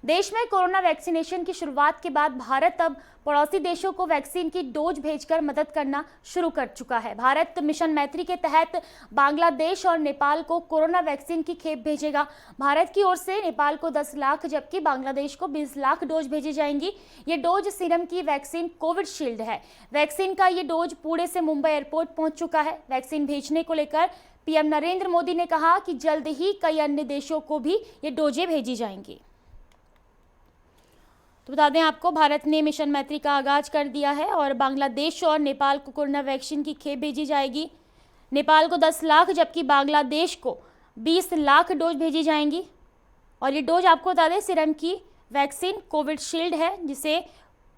देश में corona vaccination की शुरुआत के बाद भारत अब पड़ोसी देशों को वैक्सीन की डोज भेजकर मदद करना शुरू कर चुका है। भारत मिशन मैत्री के तहत बांग्लादेश और नेपाल को कोरोना वैक्सीन की खेप भेजेगा। भारत की ओर से नेपाल को 10 लाख जबकि बांग्लादेश को 20 लाख डोज भेजी जाएंगी। ये डोज सीरम की वैक्सीन कोविशील्ड है। वैक्सीन का ये डोज पुणे से मुंबई एयरपोर्ट पहुंच चुका है। वैक्सीन भेजने को लेकर पीएम नरेंद्र मोदी ने कहा कि जल्द ही कई अन्य देशों को भी ये डोजें भेजी जाएंगी। तो बता दें आपको, भारत ने मिशन मैत्री का आगाज कर दिया है और बांग्लादेश और नेपाल को कोरोना वैक्सीन की खेप भेजी जाएगी। नेपाल को 10 लाख जबकि बांग्लादेश को 20 लाख डोज भेजी जाएंगी। और ये डोज आपको बता दें सीरम की वैक्सीन कोविशील्ड है, जिसे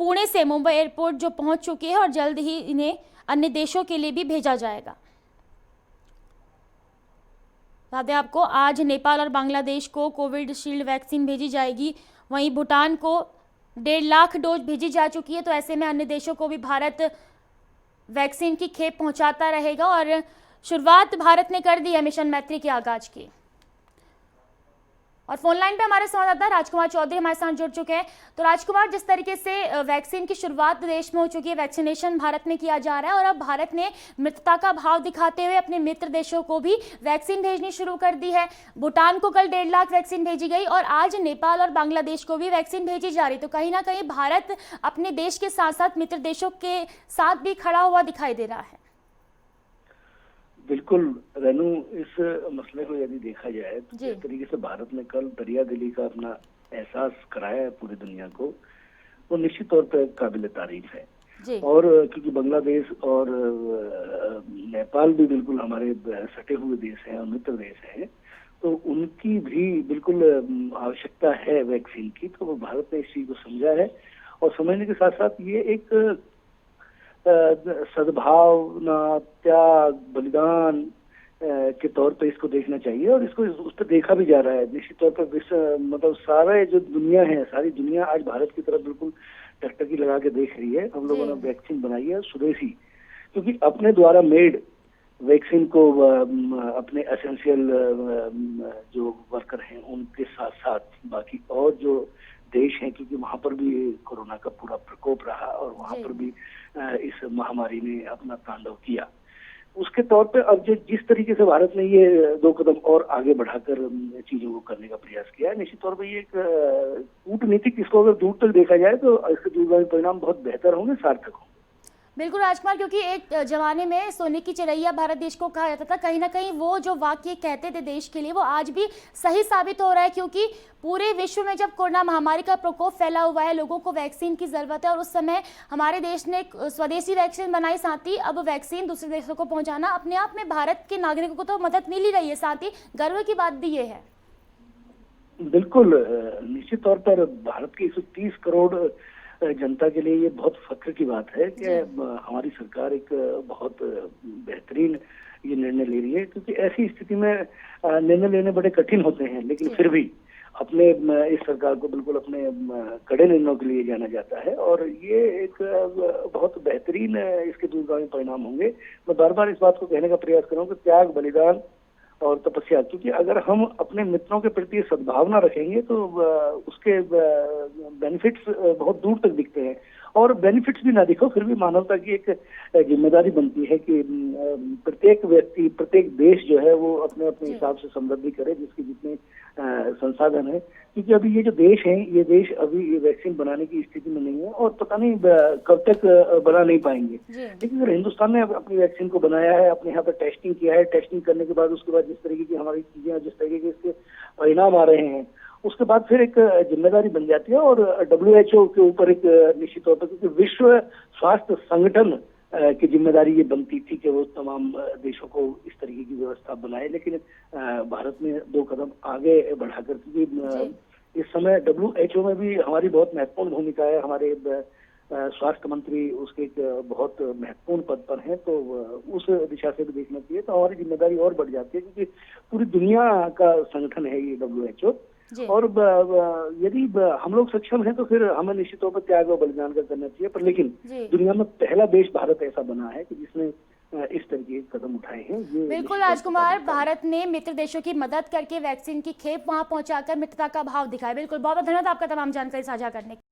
पुणे से मुंबई एयरपोर्ट जो पहुंच चुकी है और जल्द ही इन्हें अन्य देशों के लिए भी भेजा जाएगा। बता दें आपको, आज नेपाल और बांग्लादेश को कोविशील्ड वैक्सीन भेजी जाएगी। वहीं भूटान को 1.5 लाख डोज भेजी जा चुकी है। तो ऐसे में अन्य देशों को भी भारत वैक्सीन की खेप पहुंचाता रहेगा और शुरुआत भारत ने कर दी है मिशन मैत्री के आगाज की। और फोन लाइन पे हमारे संवाददाता राजकुमार चौधरी हमारे साथ जुड़ चुके हैं। तो राजकुमार, जिस तरीके से वैक्सीन की शुरुआत देश में हो चुकी है, वैक्सीनेशन भारत में किया जा रहा है और अब भारत ने मित्रता का भाव दिखाते हुए अपने मित्र देशों को भी वैक्सीन भेजनी शुरू कर दी है। भूटान को कल 1.5 लाख वैक्सीन भेजी गई और आज नेपाल और बांग्लादेश को भी वैक्सीन भेजी जा रही। तो कहीं ना कहीं भारत अपने देश के साथ साथ मित्र देशों के साथ भी खड़ा हुआ दिखाई दे रहा है। बिल्कुल रेनू, इस मसले को यदि देखा जाए तो जिस तरीके से भारत ने कल दरिया दिली का अपना एहसास कराया है पूरी दुनिया को, वो निश्चित तौर पर काबिल तारीफ है। और क्योंकि बांग्लादेश और नेपाल भी बिल्कुल हमारे सटे हुए देश हैं और मित्र देश हैं, तो उनकी भी बिल्कुल आवश्यकता है वैक्सीन की। तो भारत ने इस चीज को समझा है और समझने के साथ साथ ये एक सद्भावना, त्याग, बलिदान के तौर पे इसको देखना चाहिए और इसको उस पर देखा भी जा रहा है। निश्चित तौर पर मतलब सारे जो दुनिया है, सारी दुनिया आज भारत की तरफ बिल्कुल टकटकी लगा के देख रही है। हम लोगों ने वैक्सीन बनाई है स्वदेशी, क्योंकि अपने द्वारा मेड वैक्सीन को अपने एसेंशियल जो वर्कर हैं उनके साथ साथ बाकी और जो देश हैं, क्योंकि वहां पर भी कोरोना का पूरा प्रकोप रहा और वहां पर भी इस महामारी ने अपना तांडव किया, उसके तौर पे अब जिस तरीके से भारत ने ये 2 कदम और आगे बढ़ाकर चीजों को करने का प्रयास किया है, निश्चित तौर पे ये एक कूटनीतिक, इसको अगर दूर तक देखा जाए तो इसके दूरगामी परिणाम बहुत बेहतर होंगे, सार्थक होंगे। बिल्कुल राजकुमार, क्योंकि एक जमाने में सोने की चिड़ैया भारत देश को कहा जाता था, कहीं ना कहीं वो जो वाक्य कहते थे देश के लिए, वो आज भी सही साबित हो रहा है। क्योंकि पूरे विश्व में जब कोरोना महामारी का प्रकोप फैला हुआ है, लोगों को वैक्सीन की जरूरत है और उस समय हमारे देश ने स्वदेशी वैक्सीन बनाई, साथ ही अब वैक्सीन दूसरे देशों को पहुंचाना अपने आप में भारत के नागरिकों को तो मदद मिल ही रही है, साथ ही गर्व की बात भी ये है। बिल्कुल, निश्चित तौर पर भारत की 130 करोड़ जनता के लिए ये बहुत फख्र की बात है कि हमारी सरकार एक बहुत बेहतरीन ये निर्णय ले रही है। क्योंकि ऐसी स्थिति में निर्णय लेने बड़े कठिन होते हैं, लेकिन फिर भी अपने इस सरकार को बिल्कुल अपने कड़े निर्णयों के लिए जाना जाता है और ये एक बहुत बेहतरीन इसके दूरगामी परिणाम होंगे। मैं बार बार इस बात को कहने का प्रयास कर रहा हूँ कि त्याग, बलिदान और तपस्या, क्योंकि अगर हम अपने मित्रों के प्रति सद्भावना रखेंगे तो उसके बेनिफिट्स बहुत दूर तक दिखते हैं। और बेनिफिट्स भी ना दिखो, फिर भी मानवता की एक जिम्मेदारी बनती है कि प्रत्येक व्यक्ति, प्रत्येक देश जो है वो अपने अपने हिसाब से समृद्धि करे, जिसके जितने संसाधन है। क्योंकि अभी ये जो देश है, ये देश अभी ये वैक्सीन बनाने की स्थिति में नहीं है और पता नहीं कब तक बना नहीं पाएंगे। लेकिन अगर हिंदुस्तान ने अपनी वैक्सीन को बनाया है, अपने यहाँ पर टेस्टिंग किया है, टेस्टिंग करने के बाद उसके बाद जिस तरीके की हमारी चीजें, जिस तरीके के इसके परिणाम आ रहे हैं, उसके बाद फिर एक जिम्मेदारी बन जाती है और WHO के ऊपर एक निश्चित तौर पर, क्योंकि विश्व स्वास्थ्य संगठन की जिम्मेदारी ये बनती थी कि वो तमाम देशों को इस तरीके की व्यवस्था बनाए। लेकिन भारत ने 2 कदम आगे बढ़ाकर, क्योंकि इस समय WHO में भी हमारी बहुत महत्वपूर्ण भूमिका है, हमारे स्वास्थ्य मंत्री उसके एक बहुत महत्वपूर्ण पद पर हैं, तो उस दिशा से भी देखना चाहिए। तो हमारी जिम्मेदारी और बढ़ जाती है, क्योंकि पूरी दुनिया का संगठन है ये WHO। और यदि हम लोग सक्षम हैं तो फिर हमें निश्चित तौर पर त्याग और बलिदान का करना चाहिए। पर लेकिन दुनिया में पहला देश भारत ऐसा बना है कि जिसने इस तरीके के कदम उठाए हैं। ये बिल्कुल निश्चित तौर राजकुमार, पर भारत ने मित्र देशों की मदद करके वैक्सीन की खेप वहां पहुंचाकर मित्रता का भाव दिखाया। बिल्कुल, बहुत बहुत धन्यवाद आपका तमाम जानकारी साझा करने के लिए।